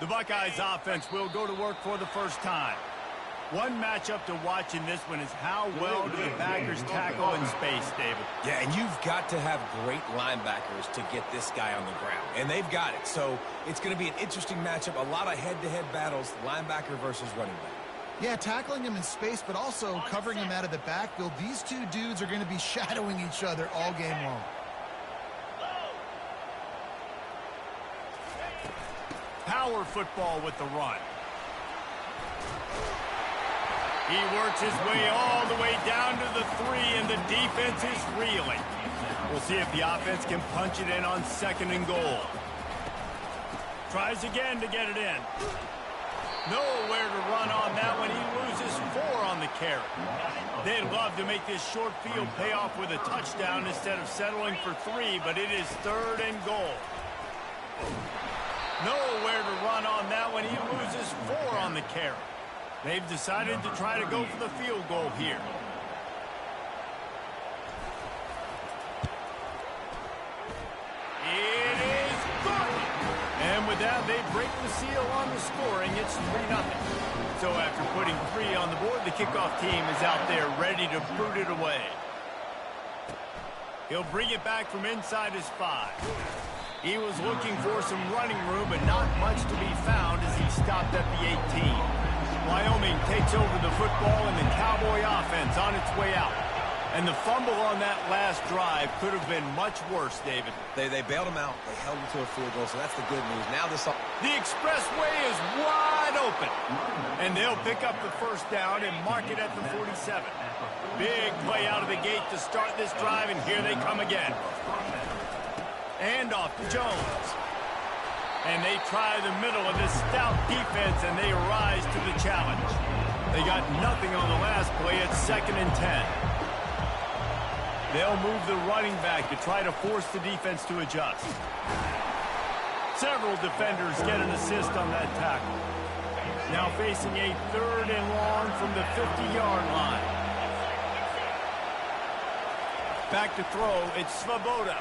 The Buckeyes offense will go to work for the first time. One matchup to watch in this one is how well do the backers tackle in space, David. Yeah, and you've got to have great linebackers to get this guy on the ground. And they've got it. So it's going to be an interesting matchup. A lot of head-to-head battles, linebacker versus running back. Yeah, tackling him in space, but also covering him out of the backfield. These two dudes are going to be shadowing each other all game long. Power football with the run. He works his way all the way down to the 3, and the defense is reeling. We'll see if the offense can punch it in on 2nd and goal. Tries again to get it in. Nowhere to run on that one. He loses 4 on the carry. They'd love to make this short field pay off with a touchdown instead of settling for 3, but it is 3rd and goal. Nowhere to run on that one. He loses 4 on the carry. They've decided to try to go for the field goal here. It is good. And with that, they break the seal on the scoring. It's 3-0. So after putting 3 on the board, the kickoff team is out there ready to boot it away. He'll bring it back from inside his 5. He was looking for some running room, but not much to be found as he stopped at the 18. Wyoming takes over the football and the Cowboy offense on its way out. And the fumble on that last drive could have been much worse, David. They bailed him out. They held him to a field goal, so that's the good news. Now the expressway is wide open. And they'll pick up the first down and mark it at the 47. Big play out of the gate to start this drive, and here they come again. And off to Jones. And they try the middle of this stout defense, and they rise to the challenge. They got nothing on the last play. It's 2nd and 10. They'll move the running back to try to force the defense to adjust. Several defenders get an assist on that tackle. Now facing a 3rd and long from the 50-yard line. Back to throw. It's Svoboda.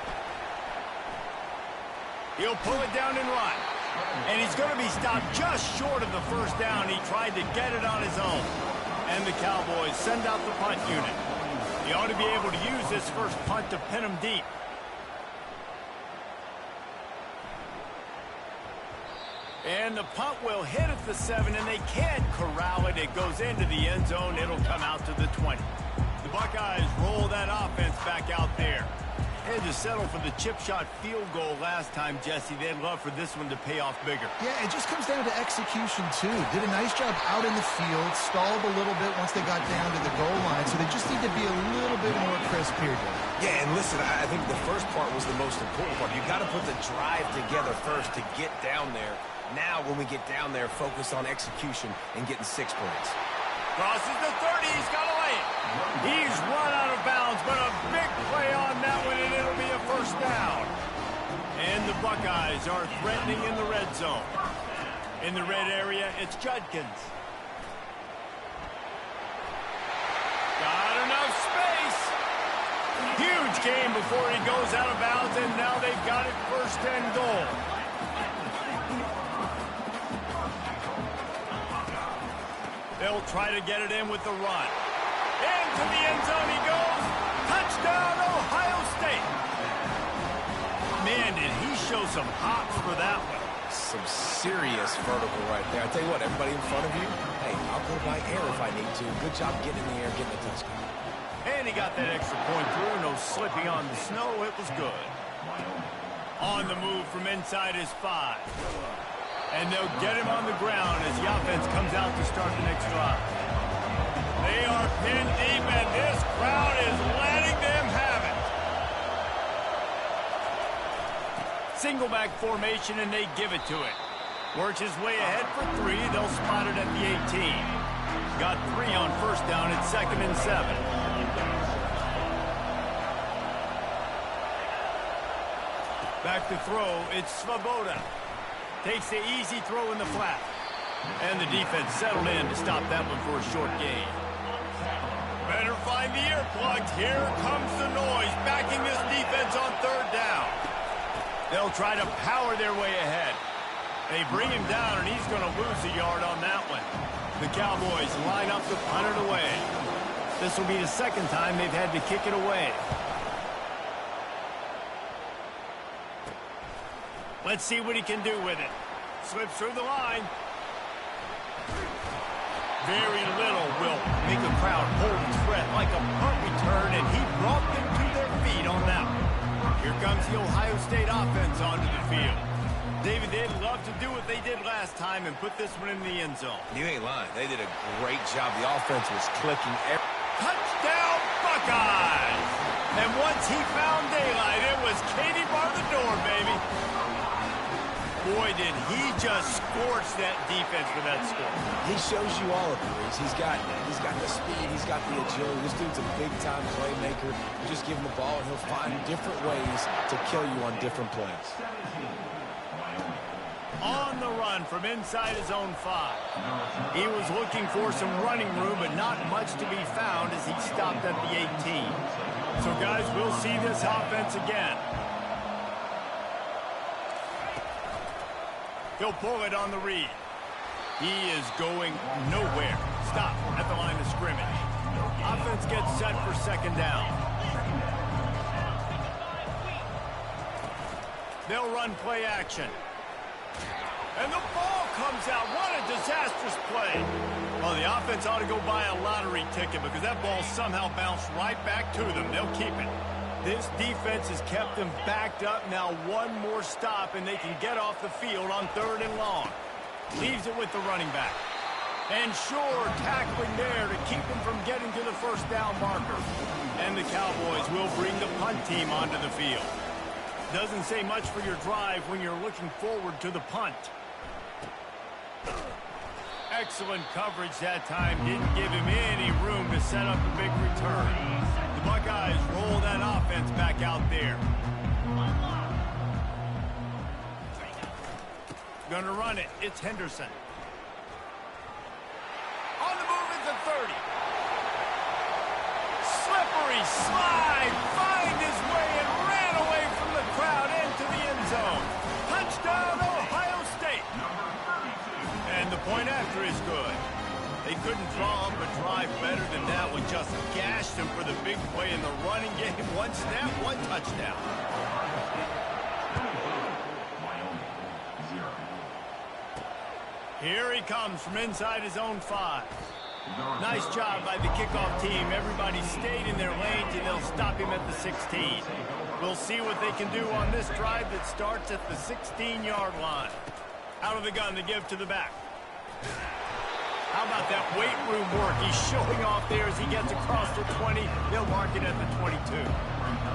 He'll pull it down and run. And he's going to be stopped just short of the first down. He tried to get it on his own. And the Cowboys send out the punt unit. He ought to be able to use this first punt to pin him deep. And the punt will hit at the 7, and they can't corral it. It goes into the end zone. It'll come out to the 20. The Buckeyes roll that offense back out there. Had to settle for the chip shot field goal last time, Jesse. They'd love for this one to pay off bigger. Yeah, it just comes down to execution, too. Did a nice job out in the field, stalled a little bit once they got down to the goal line, so they just need to be a little bit more crisp here. Yeah, and listen, I think the first part was the most important part. You've got to put the drive together first to get down there. Now, when we get down there, focus on execution and getting 6 points. Crosses the 30. He's got to lay it. He's run out of bounds, but a big play on that one, and it'll be a first down. And the Buckeyes are threatening in the red zone. In the red area, it's Judkins. Got enough space. Huge game before he goes out of bounds, and now they've got it 1st and goal. They'll try to get it in with the run. Into the end zone he goes. Touchdown, Ohio State. Man, did he show some hops for that one. Some serious vertical right there. I tell you what, everybody in front of you, hey, I'll go by air if I need to. Good job getting in the air, getting the touchdown. And he got that extra point through. No slipping on the snow. It was good. On the move from inside his 5. And they'll get him on the ground as the offense comes out to start the next drive. They are pinned deep, and this crowd is letting them have it. Single back formation, and they give it to it. Works his way ahead for 3. They'll spot it at the 18. Got 3 on first down. It's 2nd and 7. Back to throw. It's Svoboda. Takes the easy throw in the flat. And the defense settled in to stop that one for a short gain. Better find the earplugs. Here comes the noise, backing this defense on 3rd down. They'll try to power their way ahead. They bring him down, and he's going to lose a yard on that one. The Cowboys line up to punt it away. This will be the second time they've had to kick it away. Let's see what he can do with it. Slips through the line. Very little will make a crowd hold its breath like a punt return, and he brought them to their feet on that one. Here comes the Ohio State offense onto the field. David, they'd love to do what they did last time and put this one in the end zone. You ain't lying. They did a great job. The offense was clicking. Touchdown, Buckeyes! And once he found daylight, it was Katie bar the door, baby. Boy, did he just scorch that defense with that score. He shows you all of it, Reese. He's got the speed. He's got the agility. This dude's a big-time playmaker. You just give him the ball, and he'll find different ways to kill you on different plays. On the run from inside his own 5. He was looking for some running room, but not much to be found as he stopped at the 18. So, guys, we'll see this offense again. He'll pull it on the read. He is going nowhere. Stop at the line of scrimmage. Offense gets set for second down. They'll run play action. And the ball comes out. What a disastrous play. Well, the offense ought to go buy a lottery ticket because that ball somehow bounced right back to them. They'll keep it. This defense has kept them backed up. Now one more stop, and they can get off the field on 3rd and long. Leaves it with the running back. And sure, tackling there to keep them from getting to the first down marker. And the Cowboys will bring the punt team onto the field. Doesn't say much for your drive when you're looking forward to the punt. Excellent coverage that time. Didn't give him any room to set up a big return. The Buckeyes roll that offense back out there. Gonna run it. It's Henderson. On the move at the 30. Slippery slide. Find his way and ran away from the crowd into the end zone. Touchdown, Ohio State. And the point after is good. They couldn't draw up a drive better than that one. Just gashed him for the big play in the running game. One snap, one touchdown. Here he comes from inside his own 5. Nice job by the kickoff team. Everybody stayed in their lanes, and they'll stop him at the 16. We'll see what they can do on this drive that starts at the 16-yard line. Out of the gun to give to the back. How about that weight room work? He's showing off there as he gets across the 20. They'll mark it at the 22.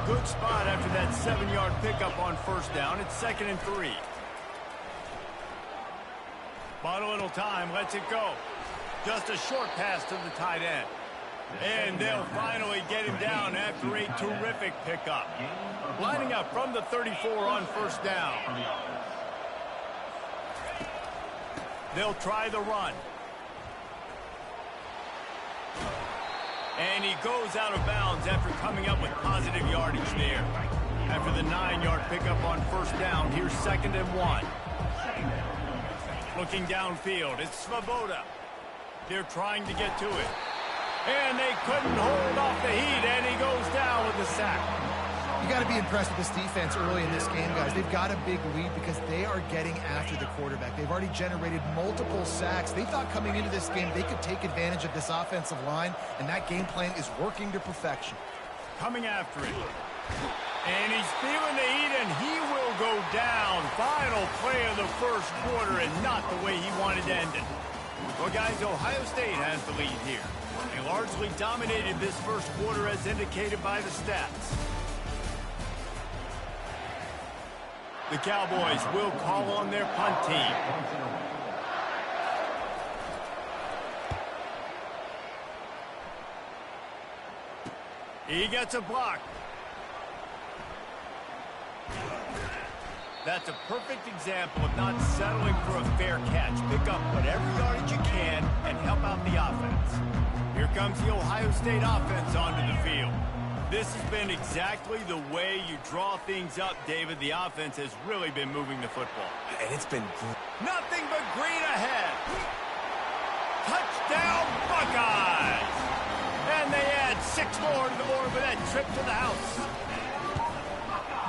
Good spot after that 7-yard pickup on first down. It's 2nd and 3. Bought a little time, lets it go. Just a short pass to the tight end. And they'll finally get him down after a terrific pickup. Lining up from the 34 on first down. They'll try the run. And he goes out of bounds after coming up with positive yardage there. After the 9-yard pickup on first down, here's 2nd and 1. Looking downfield, it's Svoboda. They're trying to get to it. And they couldn't hold off the heat, and he goes down with the sack. You got to be impressed with this defense early in this game, guys. They've got a big lead because they are getting after the quarterback. They've already generated multiple sacks. They thought coming into this game they could take advantage of this offensive line, and that game plan is working to perfection. Coming after it. And he's feeling the heat, and he will go down. Final play of the first quarter, and not the way he wanted to end it. Well, guys, Ohio State has the lead here. They largely dominated this first quarter as indicated by the stats. The Cowboys will call on their punt team. He gets a block. That's a perfect example of not settling for a fair catch. Pick up whatever yardage you can and help out the offense. Here comes the Ohio State offense onto the field. This has been exactly the way you draw things up, David. The offense has really been moving the football. And it's been nothing but green ahead. Touchdown, Buckeyes! And they add 6 more to the board with that trip to the house.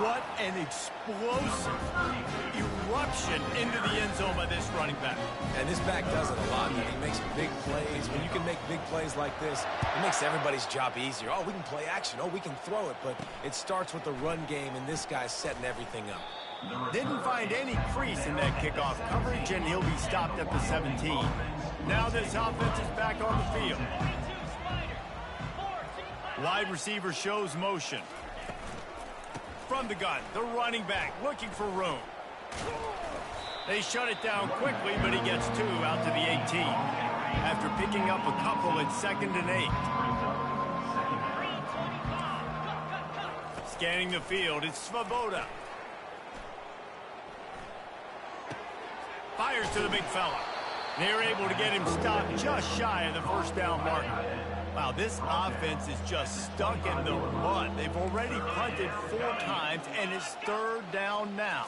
What an explosive eruption into the end zone by this running back. And this back does it a lot, man. He makes big plays. When you can make big plays like this, it makes everybody's job easier. Oh, we can play action. Oh, we can throw it. But it starts with the run game, and this guy's setting everything up. Didn't find any crease in that kickoff coverage, and he'll be stopped at the 17. Now this offense is back on the field. Wide receiver shows motion. From the gun, the running back looking for room. They shut it down quickly, but he gets 2 out to the 18 after picking up a couple at 2nd and 8. Scanning the field, it's Svoboda. Fires to the big fella. They're able to get him stopped just shy of the first down marker. Wow, this offense is just stuck in the mud. They've already punted 4 times, and it's 3rd down now.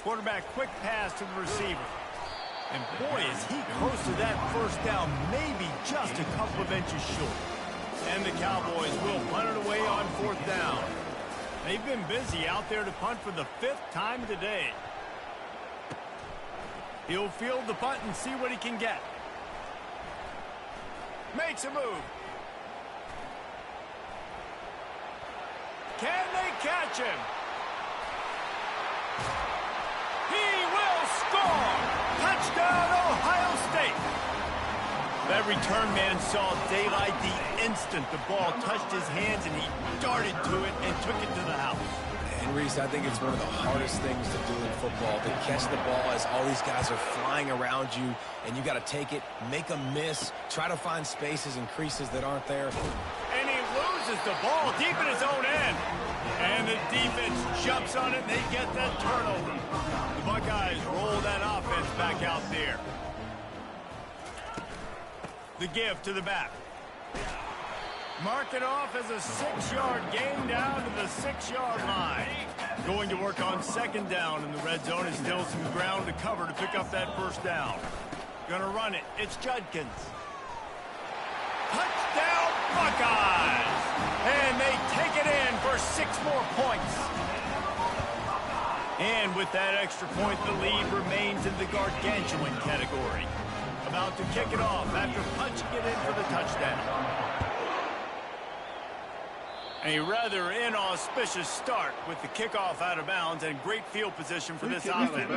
Quarterback quick pass to the receiver. And boy, is he close to that first down, maybe just a couple of inches short. And the Cowboys will punt it away on 4th down. They've been busy out there to punt for the 5th time today. He'll field the punt and see what he can get. Makes a move. Can they catch him? He will score! Touchdown, Ohio State! That return man saw daylight the instant the ball touched his hands, and he darted to it and took it to the house. And Reese, I think it's one of the hardest things to do in football, to catch the ball as all these guys are flying around you, and you got to take it, make a miss, try to find spaces and creases that aren't there. And he loses the ball deep in his own end. And the defense jumps on it, and they get that turnover. The Buckeyes roll that offense back out there. The give to the back. Mark it off as a 6-yard gain down to the 6-yard line. Going to work on 2nd down in the red zone. Is still some ground to cover to pick up that first down. Gonna run it. It's Judkins. Touchdown, Buckeyes! And they take it in for 6 more points. And with that extra point, the lead remains in the gargantuan category. About to kick it off after punching it in for the touchdown. A rather inauspicious start with the kickoff out of bounds and great field position for this offense.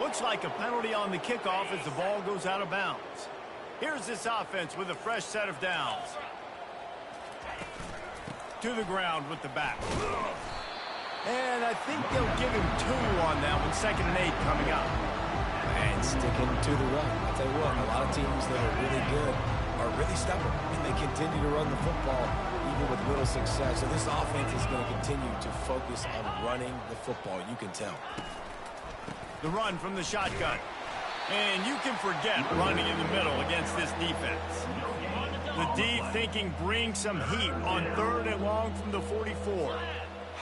Looks like a penalty on the kickoff as the ball goes out of bounds. Here's this offense with a fresh set of downs. To the ground with the back. And I think they'll give him 2 on that one. 2nd and 8 coming up. And sticking to the run. I'll tell you what, a lot of teams that are really good are really stubborn, and they continue to run the football even with little success. So this offense is going to continue to focus on running the football. You can tell. The run from the shotgun. And you can forget running in the middle against this defense. The D thinking bring some heat on 3rd and long from the 44.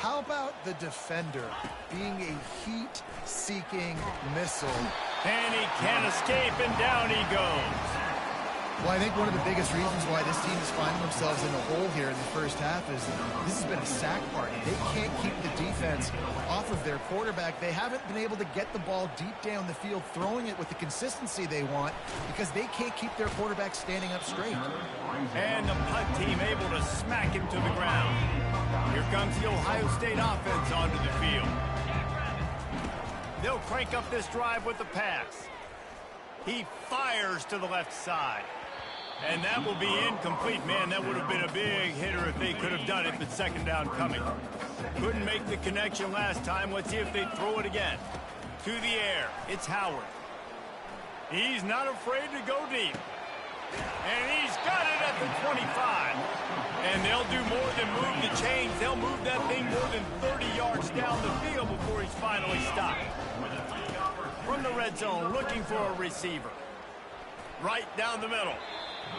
How about the defender being a heat-seeking missile? And he can't escape, and down he goes. Well, I think one of the biggest reasons why this team is finding themselves in a hole here in the first half is this has been a sack party. They can't keep the defense off of their quarterback. They haven't been able to get the ball deep down the field, throwing it with the consistency they want because they can't keep their quarterback standing up straight. And the punt team able to smack him to the ground. Here comes the Ohio State offense onto the field. They'll crank up this drive with the pass. He fires to the left side. And that will be incomplete. Man, that would have been a big hitter if they could have done it, but 2nd down coming. Couldn't make the connection last time. Let's see if they throw it again. To the air, it's Howard. He's not afraid to go deep. And he's got it at the 25. And they'll do more than move the chains. They'll move that thing more than 30 yards down the field before he's finally stopped. From the red zone, looking for a receiver. Right down the middle.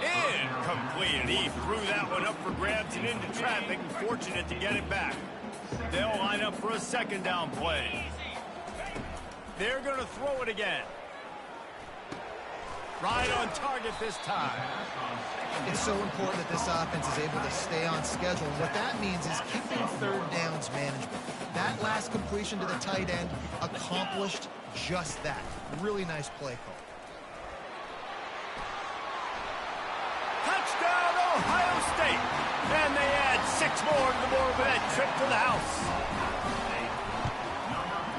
Incomplete, and he threw that one up for grabs and into traffic, and fortunate to get it back. They'll line up for a second down play. They're going to throw it again. Right on target this time. It's so important that this offense is able to stay on schedule. And what that means is keeping third downs management. That last completion to the tight end accomplished just that. Really nice play call. Touchdown, Ohio State. And they add 6 more to the board with that trip to the house.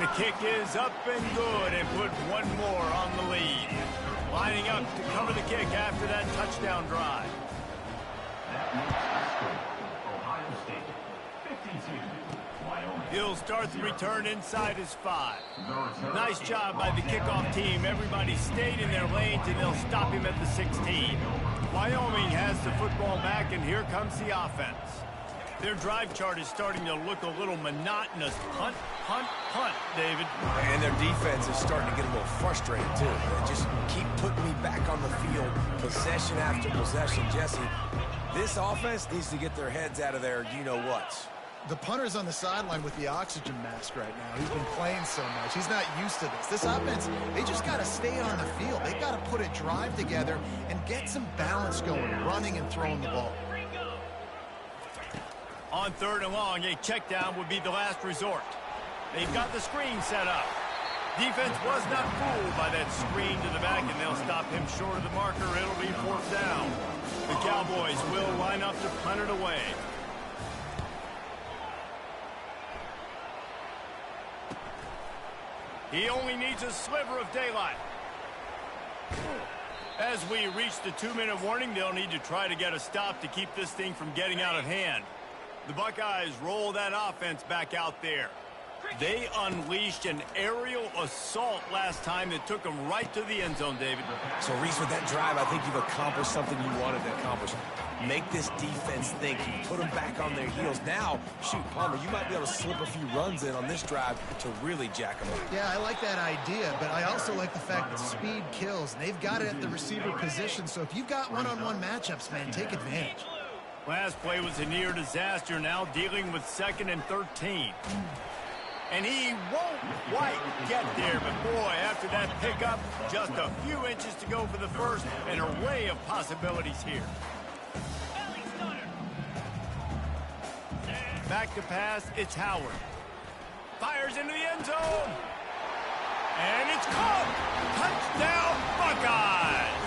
The kick is up and good and put one more on the lead. Lining up to cover the kick after that touchdown drive. He'll start the return inside his 5. Nice job by the kickoff team. Everybody stayed in their lanes, and they'll stop him at the 16. Wyoming has the football back, and here comes the offense. Their drive chart is starting to look a little monotonous. Punt, punt, punt, David. And their defense is starting to get a little frustrated, too. They just keep putting me back on the field, possession after possession. Jesse, this offense needs to get their heads out of their you-know-whats. The punter's on the sideline with the oxygen mask right now. He's been playing so much. He's not used to this. This offense, they just got to stay on the field. They got to put a drive together and get some balance going, running and throwing the ball. On 3rd and long, a check down would be the last resort. They've got the screen set up. Defense was not fooled by that screen to the back, and they'll stop him short of the marker. It'll be 4th down. The Cowboys will line up to punt it away. He only needs a sliver of daylight. As we reach the 2-minute warning, they'll need to try to get a stop to keep this thing from getting out of hand. The Buckeyes roll that offense back out there. They unleashed an aerial assault last time that took them right to the end zone, David. So, Reese, with that drive, I think you've accomplished something you wanted to accomplish. Make this defense think. You put them back on their heels. Now, shoot, Palmer, you might be able to slip a few runs in on this drive to really jack them up. Yeah, I like that idea, but I also like the fact that speed kills. And they've got it at the receiver position, so if you've got one-on-one matchups, man, take advantage. Last play was a near disaster, now dealing with 2nd and 13. And he won't quite get there, but boy, after that pickup, just a few inches to go for the first, and an array of possibilities here. Back to pass, it's Howard. Fires into the end zone. And it's caught. Touchdown, Buckeyes.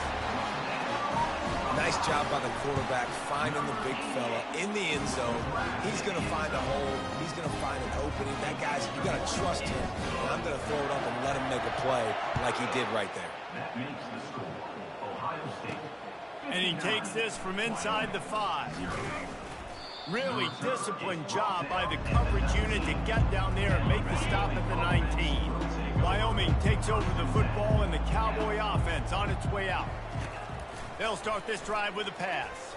Nice job by the quarterback finding the big fella in the end zone. He's going to find a hole. He's going to find an opening. That guy's, you got to trust him. And I'm going to throw it up and let him make a play like he did right there. That makes the score Ohio State. And he takes this from inside the 5. Really disciplined job by the coverage unit to get down there and make the stop at the 19. Wyoming takes over the football, and the Cowboy offense on its way out. They'll start this drive with a pass.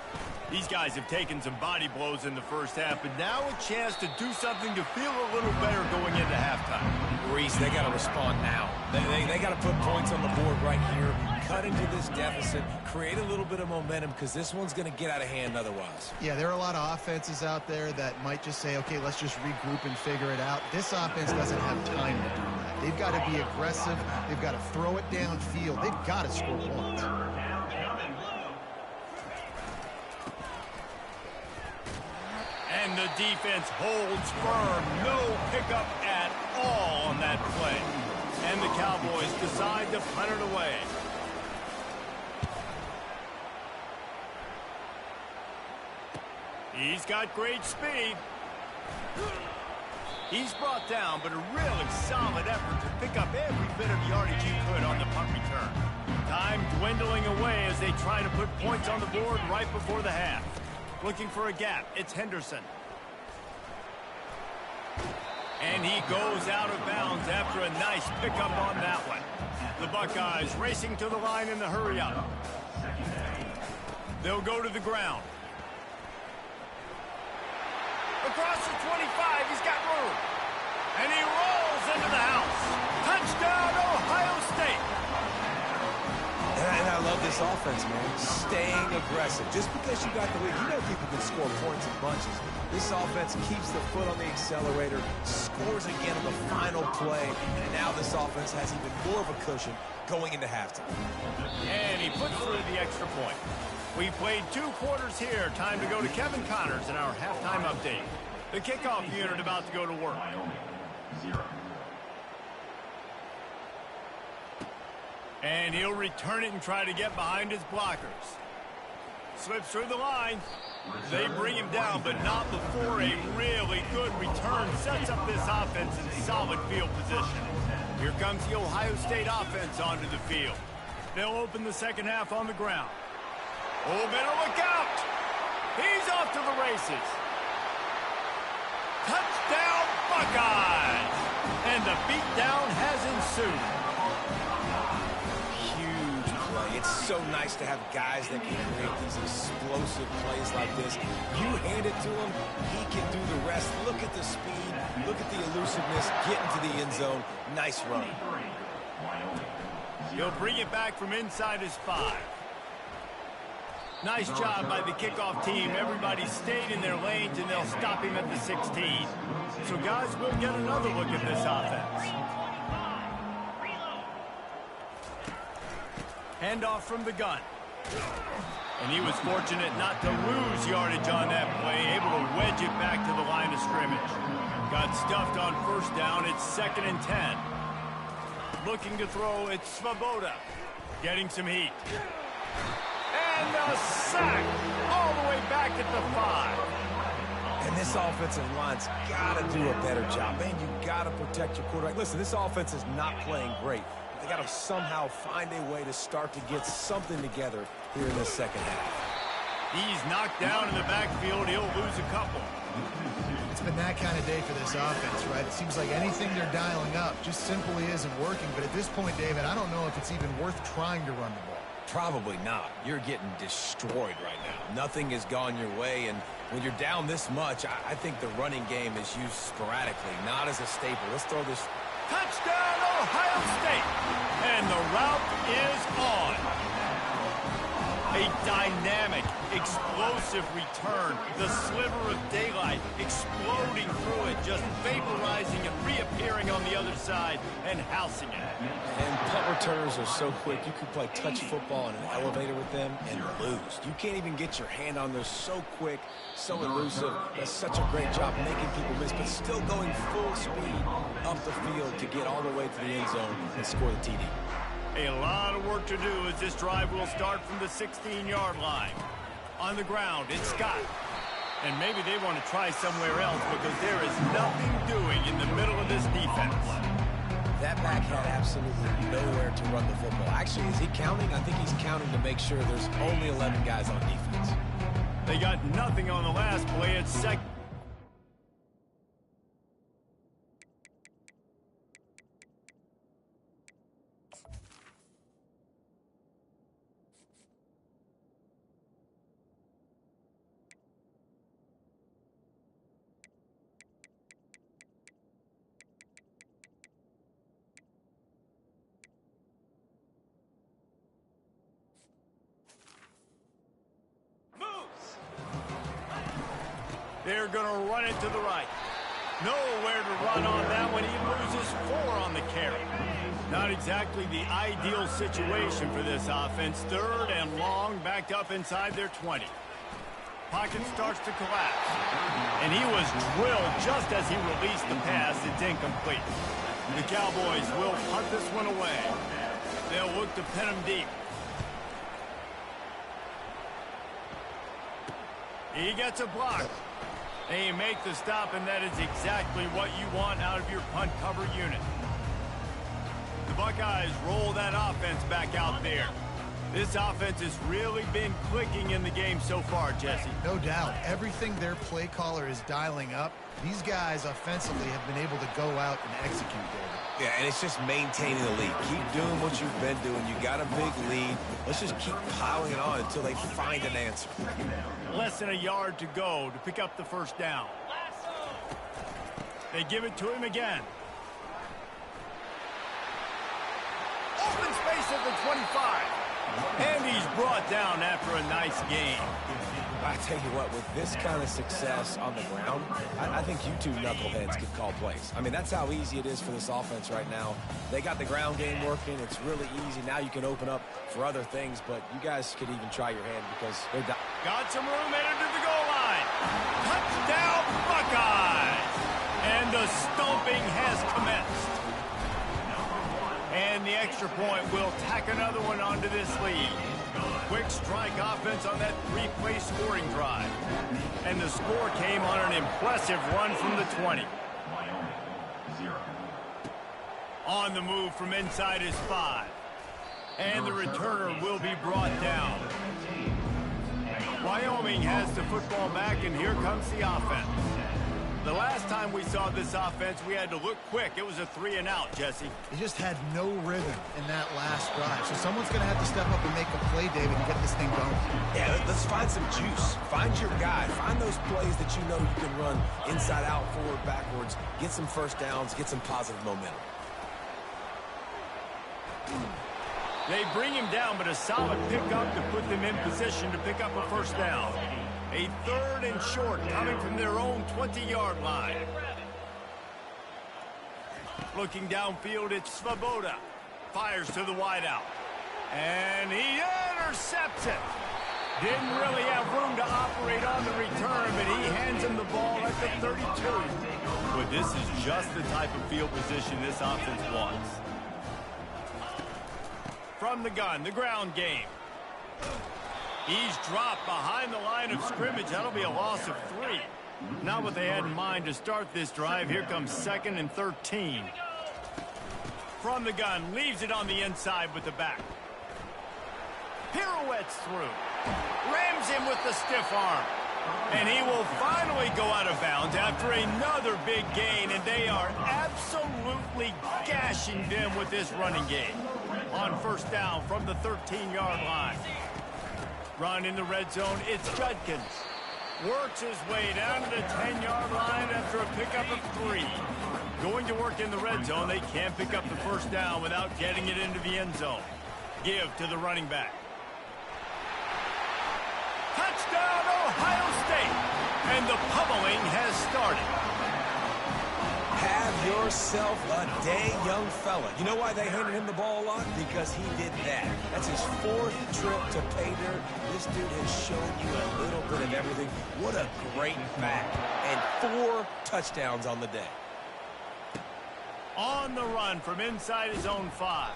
These guys have taken some body blows in the first half, but now a chance to do something to feel a little better going into halftime. Reese, they got to respond now. They got to put points on the board right here, cut into this deficit, create a little bit of momentum, because this one's going to get out of hand otherwise. Yeah, there are a lot of offenses out there that might just say, okay, let's just regroup and figure it out. This offense doesn't have time to do that. They've got to be aggressive. They've got to throw it downfield. They've got to score points. And the defense holds firm. No pickup at all on that play. And the Cowboys decide to punt it away. He's got great speed. He's brought down, but a really solid effort to pick up every bit of yardage he could on the punt return. Time dwindling away as they try to put points on the board right before the half. Looking for a gap. It's Henderson. And he goes out of bounds after a nice pickup on that one. The Buckeyes racing to the line in the hurry-up. They'll go to the ground. Across the 25, he's got room. And he rolls into the house. Touchdown, Ohio State. And I I love this offense, man. Staying aggressive. Just because you got the lead, you know people can score points in bunches. This offense keeps the foot on the accelerator, scores again on the final play, and now this offense has even more of a cushion going into halftime. And he puts through the extra point. We played 2 quarters here. Time to go to Kevin Connors in our halftime update. The kickoff unit about to go to work. Wyoming, 0. And he'll return it and try to get behind his blockers. Slips through the line. They bring him down, but not before a really good return sets up this offense in solid field position. Here comes the Ohio State offense onto the field. They'll open the second half on the ground. Oh, better look out! He's off to the races. Touchdown, Buckeyes! And the beatdown has ensued. It's so nice to have guys that can create these explosive plays like this. You hand it to him, he can do the rest. Look at the speed, look at the elusiveness, get into the end zone. Nice run. He'll bring it back from inside his 5. Nice job by the kickoff team. Everybody stayed in their lanes, and they'll stop him at the 16. So, guys, we'll get another look at this offense. Handoff from the gun. And he was fortunate not to lose yardage on that play, able to wedge it back to the line of scrimmage. Got stuffed on first down. It's 2nd and 10. Looking to throw, it's Svoboda. Getting some heat. And a sack all the way back at the 5. And this offensive line's got to do a better job. Man, you got to protect your quarterback. Listen, this offense is not playing great. They got to somehow find a way to start to get something together here in the second half. He's knocked down in the backfield. He'll lose a couple. It's been that kind of day for this offense, right? It seems like anything they're dialing up just simply isn't working. But at this point, David, I don't know if it's even worth trying to run the ball. Probably not. You're getting destroyed right now. Nothing has gone your way, and when you're down this much, I think the running game is used sporadically, not as a staple. Let's throw this. Touchdown, Ohio State! And the route is on. A dynamic, explosive return. The sliver of daylight exploding through it, just vaporizing and reappearing on the other side and housing it. And punt returners are so quick. You can play touch football in an elevator with them and lose. You can't even get your hand on them. So quick, so elusive. Does such a great job making people miss, but still going full speed up the field to get all the way to the end zone and score the TD. A lot of work to do as this drive will start from the 16-yard line. On the ground, it's Scott. And maybe they want to try somewhere else because there is nothing doing in the middle of this defense. That back had absolutely nowhere to run the football. Actually, is he counting? I think he's counting to make sure there's only 11 guys on defense. They got nothing on the last play. It's second. They're going to run it to the right. Nowhere to run on that one. He loses 4 on the carry. Not exactly the ideal situation for this offense. 3rd and long, backed up inside their 20. Pocket starts to collapse. And he was drilled just as he released the pass. It's incomplete. The Cowboys will punt this one away. They'll look to pin him deep. He gets a block. They make the stop, and that is exactly what you want out of your punt cover unit. The Buckeyes roll that offense back out there. This offense has really been clicking in the game so far, Jesse. No doubt. Everything their play caller is dialing up, these guys offensively have been able to go out and execute, David. Yeah, and it's just maintaining the lead. Keep doing what you've been doing. You got a big lead. Let's just keep piling it on until they find an answer. Less than a yard to go to pick up the first down. They give it to him again. Open space at the 25. And he's brought down after a nice game. I tell you what, with this kind of success on the ground, I think you two knuckleheads could call plays. I mean, that's how easy it is for this offense right now. They got the ground game working. It's really easy. Now you can open up for other things, but you guys could even try your hand because they're down. Got some room headed to the goal line. Touchdown, Buckeyes! And the stomping has commenced. And the extra point will tack another one onto this lead. Quick strike offense on that three-play scoring drive. And the score came on an impressive run from the 20. Wyoming, 0. On the move from inside his 5. And the returner will be brought down. Wyoming has the football back, and here comes the offense. The last time we saw this offense, we had to look quick. It was a 3-and-out, Jesse. They just had no rhythm in that last drive. So someone's going to have to step up and make a play, David, and get this thing going. Yeah, let's find some juice. Find your guy. Find those plays that you know you can run inside out, forward, backwards. Get some first downs. Get some positive momentum. They bring him down, but a solid pickup to put them in position to pick up a first down. A 3rd and short coming from their own 20-yard line. Looking downfield, it's Svoboda. Fires to the wideout. And he intercepts it. Didn't really have room to operate on the return, but he hands him the ball at the 32. But this is just the type of field position this offense wants. From the gun, the ground game. He's dropped behind the line of scrimmage. That'll be a loss of 3. Not what they had in mind to start this drive. Here comes 2nd and 13. From the gun, leaves it on the inside with the back. Pirouettes through. Rams him with the stiff arm. And he will finally go out of bounds after another big gain, and they are absolutely gashing them with this running game. On first down from the 13-yard line. Run in the red zone, it's Judkins. Works his way down to the 10-yard line after a pickup of 3. Going to work in the red zone, they can't pick up the first down without getting it into the end zone. Give to the running back. Touchdown, Ohio State! And the pummeling has started. Have yourself a day, young fella. You know why they handed him the ball a lot? Because he did that. That's his 4th trip to pay dirt. This dude has shown you a little bit of everything. What a great back. And 4 touchdowns on the day. On the run from inside his own 5.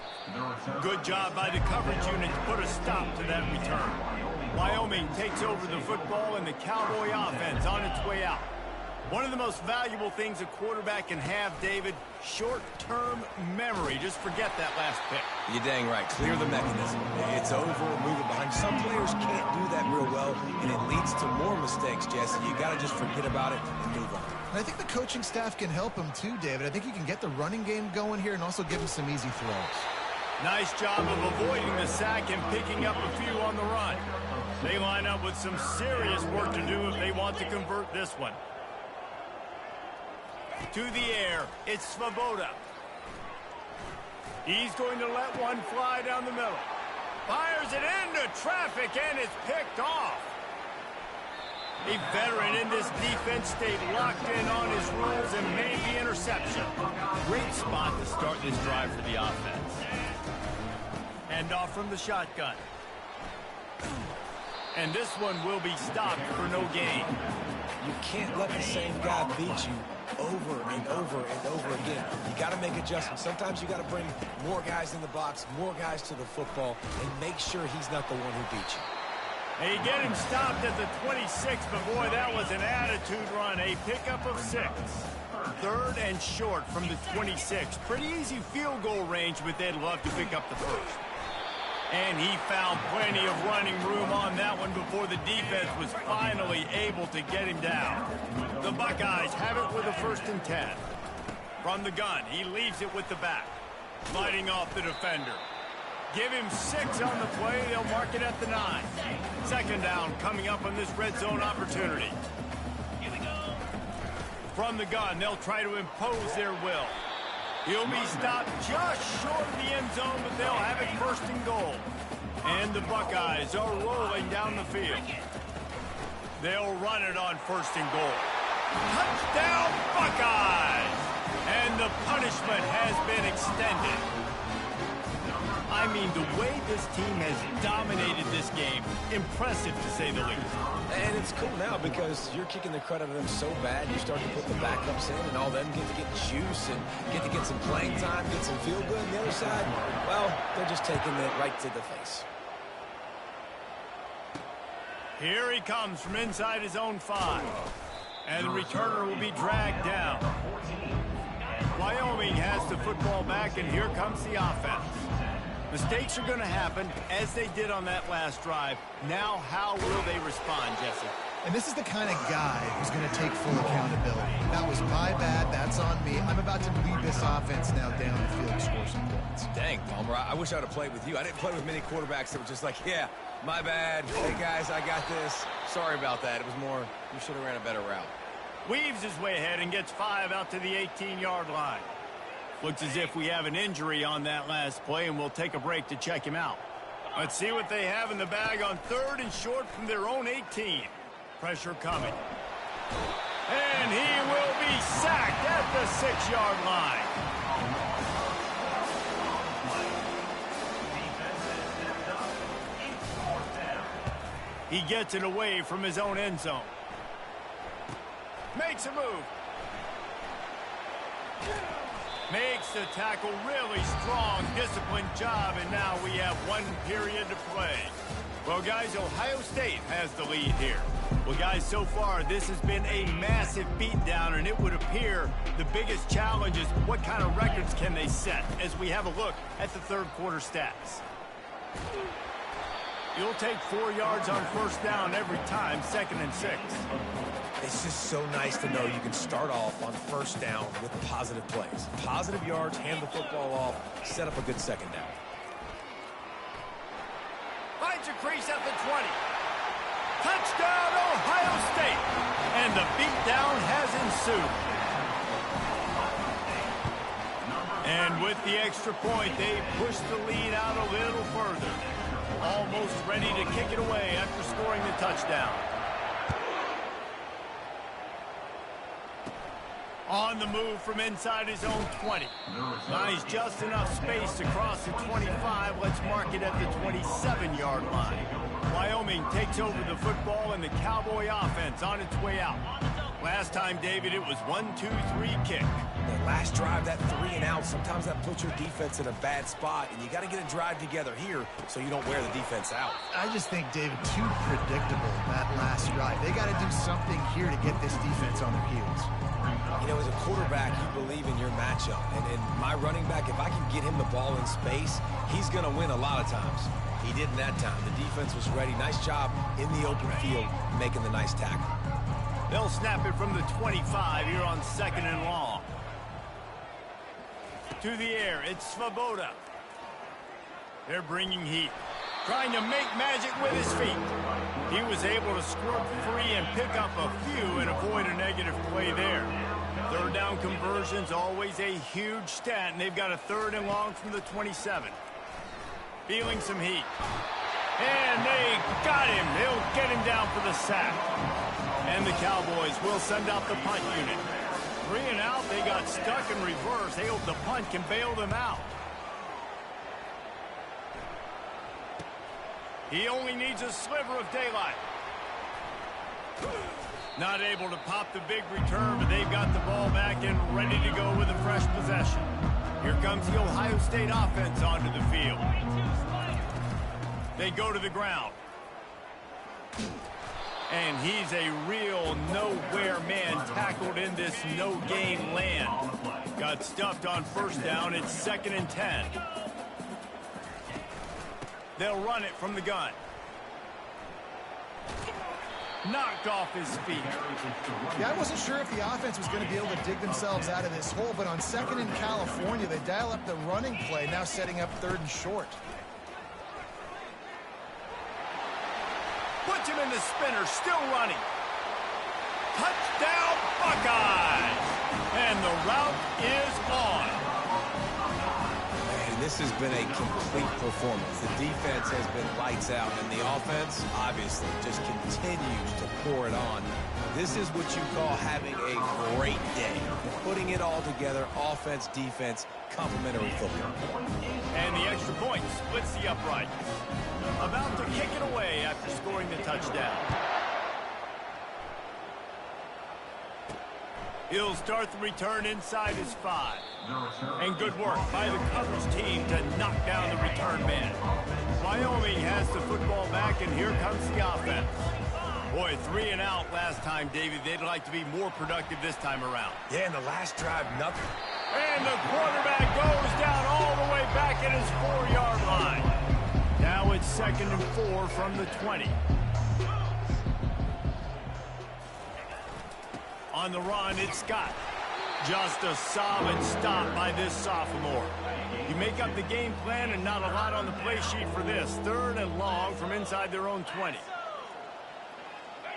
Good job by the coverage unit to put a stop to that return. Wyoming takes over the football, and the Cowboy offense on its way out. One of the most valuable things a quarterback can have, David, short-term memory. Just forget that last pick. You're dang right. Clear the mechanism. It's over, move it behind. Some players can't do that real well, and it leads to more mistakes, Jesse. You got to just forget about it and move on. And I think the coaching staff can help him too, David. I think he can get the running game going here and also give him some easy throws. Nice job of avoiding the sack and picking up a few on the run. They line up with some serious work to do if they want to convert this one. To the air, it's Svoboda. He's going to let one fly down the middle. Fires it into traffic, and it's picked off. A veteran in this defense stayed locked in on his rules and made the interception. Great spot to start this drive for the offense. Hand off from the shotgun. And this one will be stopped for no gain. You can't let the same guy beat you over and over and over again. You got to make adjustments. Sometimes you got to bring more guys in the box, more guys to the football, and make sure he's not the one who beat you. They get him stopped at the 26, but boy, that was an attitude run. A pickup of 6. 3rd and short from the 26. Pretty easy field goal range, but they'd love to pick up the first. And he found plenty of running room on that one before the defense was finally able to get him down. The Buckeyes have it with a 1st and 10. From the gun, he leaves it with the back. Fighting off the defender. Give him 6 on the play. They'll mark it at the 9. 2nd down coming up on this red zone opportunity. From the gun, they'll try to impose their will. He'll be stopped just short of the end zone, but they'll have it first and goal. And the Buckeyes are rolling down the field. They'll run it on first and goal. Touchdown, Buckeyes! And the punishment has been extended. I mean, the way this team has dominated this game, impressive to say the least. And it's cool now because you're kicking the crud out of them so bad, you start to put the backups in, and all them get to get juice and get to get some playing time, get some feel good. And the other side, well, they're just taking it right to the face. Here he comes from inside his own 5. And the returner will be dragged down. Wyoming has the football back, and here comes the offense. Mistakes are going to happen, as they did on that last drive. Now, how will they respond, Jesse? And this is the kind of guy who's going to take full accountability. That was my bad. That's on me. I'm about to lead this offense now down the field to score some points. Dang, Palmer, I wish I would have played with you. I didn't play with many quarterbacks that were just like, yeah, my bad. Hey, guys, I got this. Sorry about that. It was more, you should have ran a better route. Weaves his way ahead and gets 5 out to the 18-yard line. Looks as if we have an injury on that last play, and we'll take a break to check him out. Let's see what they have in the bag on 3rd and short from their own 18. Pressure coming. And he will be sacked at the 6-yard line. He gets it away from his own end zone. Makes a move. Makes the tackle really strong, disciplined job, and now we have 1 period to play. Well, guys, Ohio State has the lead here. Well, guys, so far this has been a massive beatdown, and it would appear the biggest challenge is what kind of records can they set as we have a look at the 3rd quarter stats. You'll take 4 yards on first down every time, 2nd and 6. It's just so nice to know you can start off on first down with positive plays. Positive yards, hand the football off, set up a good second down. Finds a crease at the 20. Touchdown, Ohio State. And the beatdown has ensued. And with the extra point, they push the lead out a little further. Almost ready to kick it away after scoring the touchdown. On the move from inside his own 20. Finds just enough space to cross the 25. Let's mark it at the 27-yard line. Wyoming takes over the football and the Cowboy offense on its way out. Last time, David, it was 1-2-3 kick. That last drive, that 3 and out, sometimes that puts your defense in a bad spot, and you got to get a drive together here so you don't wear the defense out. I just think, David, too predictable, that last drive. They got to do something here to get this defense on their heels. You know, as a quarterback, you believe in your matchup. And my running back, if I can get him the ball in space, he's going to win a lot of times. He didn't that time. The defense was ready. Nice job in the open field making the nice tackle. They'll snap it from the 25 here on 2nd and long. To the air, it's Svoboda. They're bringing heat. Trying to make magic with his feet. He was able to squirt free and pick up a few and avoid a negative play there. 3rd down conversion's always a huge stat, and they've got a 3rd and long from the 27. Feeling some heat. And they got him. They'll get him down for the sack. And the Cowboys will send out the punt unit. 3 and out, they got stuck in reverse. They hope the punt can bail them out. He only needs a sliver of daylight. Not able to pop the big return, but they've got the ball back and ready to go with a fresh possession. Here comes the Ohio State offense onto the field. They go to the ground. And he's a real nowhere man tackled in this no-gain land. Got stuffed on first down. It's 2nd and 10. They'll run it from the gun. Knocked off his feet. Yeah, I wasn't sure if the offense was going to be able to dig themselves out of this hole, but on 2nd in California, they dial up the running play, now setting up 3rd and short. Puts him in the spinner, still running. Touchdown, Buckeyes! And the route is on. this has been a complete performance. The defense has been lights out, and the offense, obviously, just continues to pour it on. This is what you call having a great day. Putting it all together, offense, defense, complementary football. And the extra point splits the upright. About to kick it away after scoring the touchdown. He'll start the return inside his 5. And good work by the coverage team to knock down the return man. Wyoming has the football back, and here comes the offense. Boy, 3 and out last time, David. They'd like to be more productive this time around. Yeah, in the last drive, nothing. And the quarterback goes down all the way back at his 4-yard line. Now it's 2nd and 4 from the 20. On the run, it's Scott. Just a solid stop by this sophomore. You make up the game plan and not a lot on the play sheet for this. 3rd and long from inside their own 20.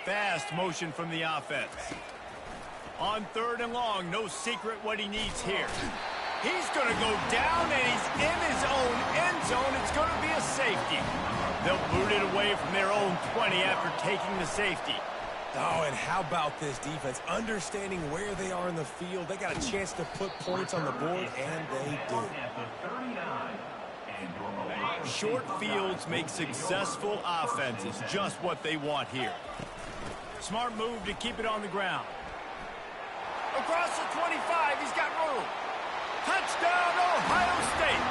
Fast motion from the offense. On 3rd and long, no secret what he needs here. He's going to go down, and he's in his own end zone. It's going to be a safety. They'll boot it away from their own 20 after taking the safety. Oh, and how about this defense? Understanding where they are in the field. They got a chance to put points on the board, and they do. Short fields make successful offenses, just what they want here. Smart move to keep it on the ground. Across the 25, he's got room. Touchdown, Ohio State.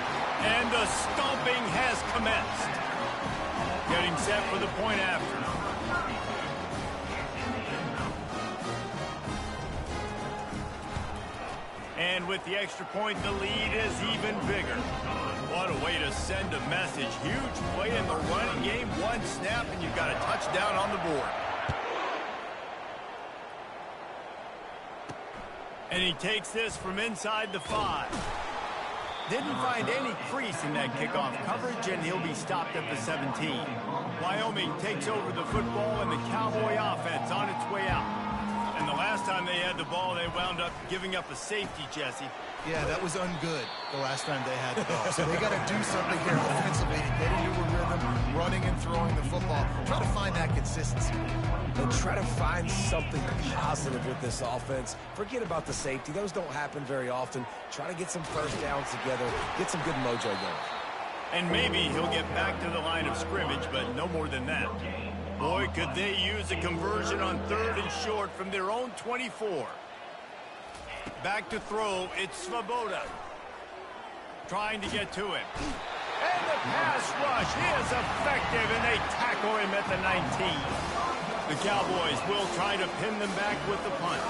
And the stomping has commenced. Getting set for the point after. And with the extra point, the lead is even bigger. What a way to send a message. Huge play in the running game. One snap, and you've got a touchdown on the board. And he takes this from inside the 5. Didn't find any crease in that kickoff coverage, and he'll be stopped at the 17. Wyoming takes over the football, and the Cowboy offense on its way out. And the last time they had the ball, they wound up giving up a safety, Jesse. Yeah, that was ungood the last time they had the ball. So they got to do something here offensively to get into a rhythm, running and throwing the football. Try to find that consistency. And try to find something positive with this offense. Forget about the safety. Those don't happen very often. Try to get some first downs together. Get some good mojo going. And maybe he'll get back to the line of scrimmage, but no more than that. Boy, could they use a conversion on 3rd and short from their own 24. Back to throw, it's Svoboda. Trying to get to him. And the pass rush is effective, and they tackle him at the 19. The Cowboys will try to pin them back with the punt.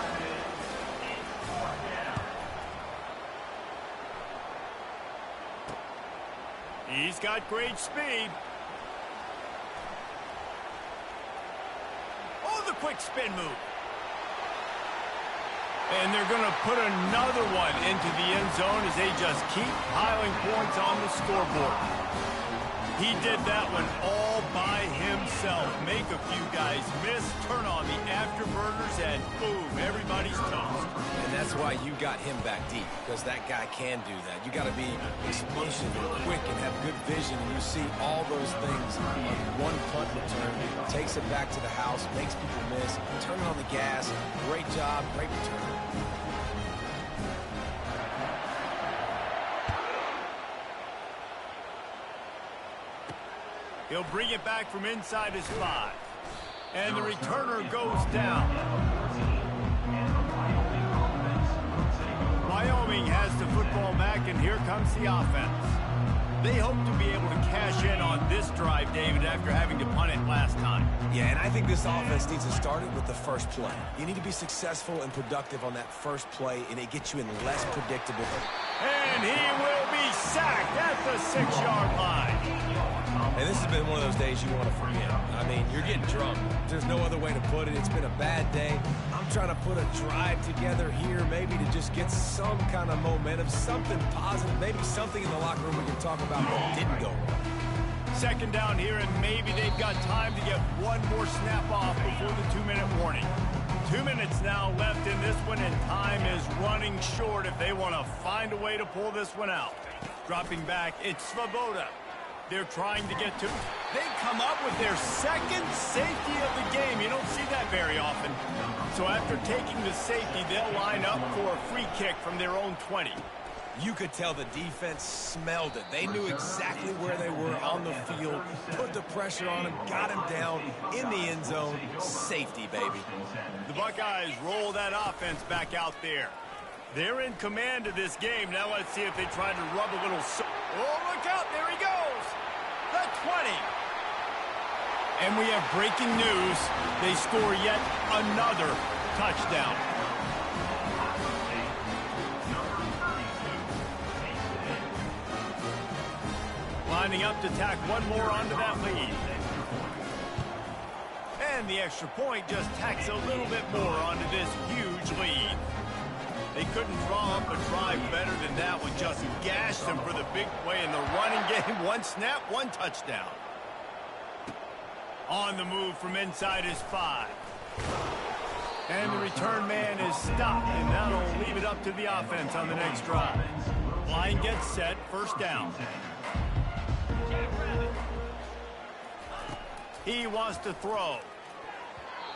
He's got great speed. Oh, the quick spin move. And they're going to put another one into the end zone as they just keep piling points on the scoreboard. He did that one all by himself. Make a few guys miss, turn on the afterburners, and boom, everybody's toast. And that's why you got him back deep, because that guy can do that. You got to be explosive and quick and have good vision, and you see all those things on one punt return. Takes it back to the house, makes people miss, turning on the gas. Great job, great return. He'll bring it back from inside his 5. And the returner goes down. Wyoming has the football back, and here comes the offense. They hope to be able to cash in on this drive, David, after having to punt it last time. Yeah, and I think this offense needs to start it with the first play. You need to be successful and productive on that first play, and it gets you in less predictable. And he will be sacked at the 6-yard line. And this has been one of those days you want to forget. I mean, you're getting drunk. There's no other way to put it. It's been a bad day. I'm trying to put a drive together here, maybe to just get some kind of momentum, something positive, maybe something in the locker room we can talk about that didn't go wrong. 2nd down here, and maybe they've got time to get one more snap off before the 2-minute warning. 2 minutes now left in this one, and time is running short if they want to find a way to pull this one out. Dropping back, it's Svoboda. They're trying to get to... They come up with their second safety of the game. You don't see that very often. So after taking the safety, they'll line up for a free kick from their own 20. You could tell the defense smelled it. They knew exactly where they were on the field, put the pressure on him, got him down in the end zone. Safety, baby. The Buckeyes roll that offense back out there. They're in command of this game. Now let's see if they try to rub a little... Oh, look out. There he goes. The 20. And we have breaking news. They score yet another touchdown. Lining up to tack one more onto that lead. And the extra point just tacks a little bit more onto this huge lead. They couldn't draw up a drive better than that one. Just gashed them for the big play in the running game. One snap, one touchdown. On the move from inside his 5. And the return man is stopped, and that'll leave it up to the offense on the next drive. Line gets set, first down. He wants to throw.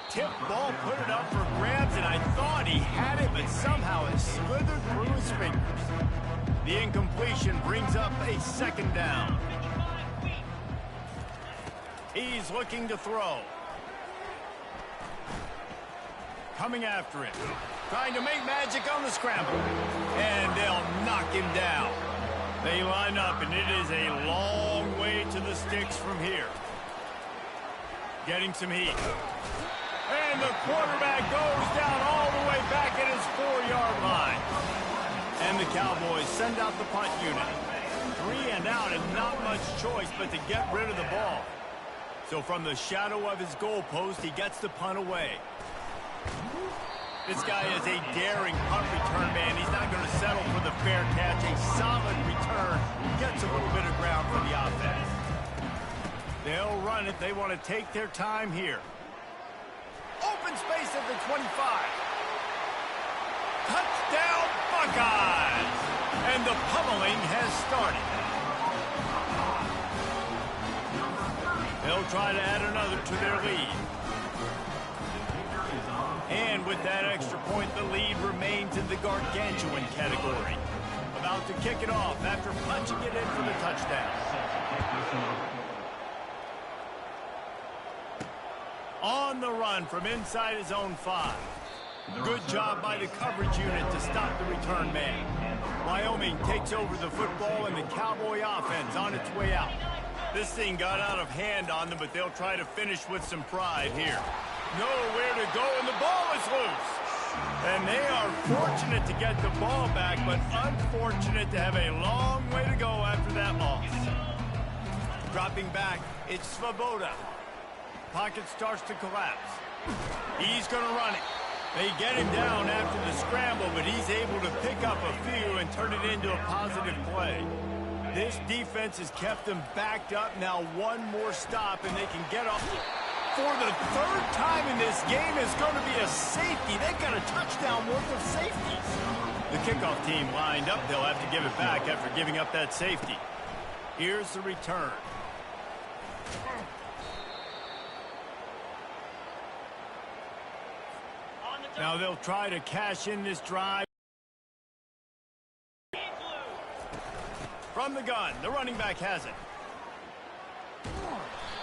Tip ball, put it up for grabs, and I thought he had it, but somehow it slithered through his fingers. The incompletion brings up a second down. He's looking to throw. Coming after it. Trying to make magic on the scramble. And they'll knock him down. They line up, and it is a long way to the sticks from here. Getting some heat. And the quarterback goes down all the way back at his 4-yard line. And the Cowboys send out the punt unit. 3 and out and not much choice but to get rid of the ball. So from the shadow of his goalpost, he gets the punt away. This guy is a daring punt return man. He's not going to settle for the fair catch. A solid return. Gets a little bit of ground for the offense. They'll run it. They want to take their time here. Open space at the 25. Touchdown, Buckeyes! And the pummeling has started. They'll try to add another to their lead. And with that extra point, the lead remains in the gargantuan category. About to kick it off after punching it in for the touchdown. On the run from inside his own 5. Good job by the coverage unit to stop the return man. Wyoming takes over the football and the Cowboy offense on its way out. This thing got out of hand on them, but they'll try to finish with some pride here. Nowhere to go, and the ball is loose. And they are fortunate to get the ball back, but unfortunate to have a long way to go after that loss. Dropping back, it's Svoboda. Pocket starts to collapse. He's going to run it. They get him down after the scramble, but he's able to pick up a few and turn it into a positive play. This defense has kept them backed up. Now one more stop, and they can get off. For the third time in this game is going to be a safety. They've got a touchdown worth of safeties. The kickoff team lined up. They'll have to give it back after giving up that safety. Here's the return. Now they'll try to cash in this drive. From the gun, the running back has it.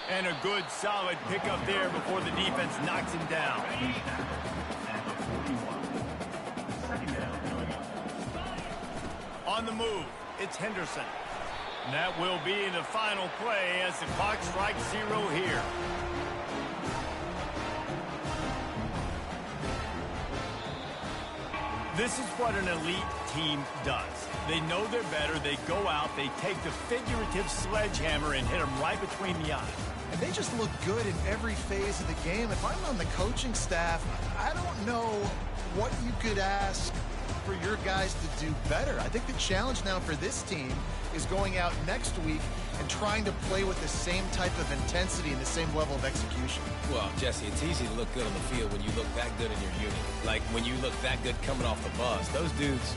And a good, solid pickup there before the defense knocks him down. On the move, it's Henderson. And that will be the final play as the clock strikes 0 here. This is what an elite team does. They know they're better. They go out. They take the figurative sledgehammer and hit them right between the eyes. And they just look good in every phase of the game. If I'm on the coaching staff, I don't know what you could ask for your guys to do better. I think the challenge now for this team is going out next week and trying to play with the same type of intensity and the same level of execution. Well, Jesse, it's easy to look good on the field when you look that good in your unit. Like when you look that good coming off the bus. Those dudes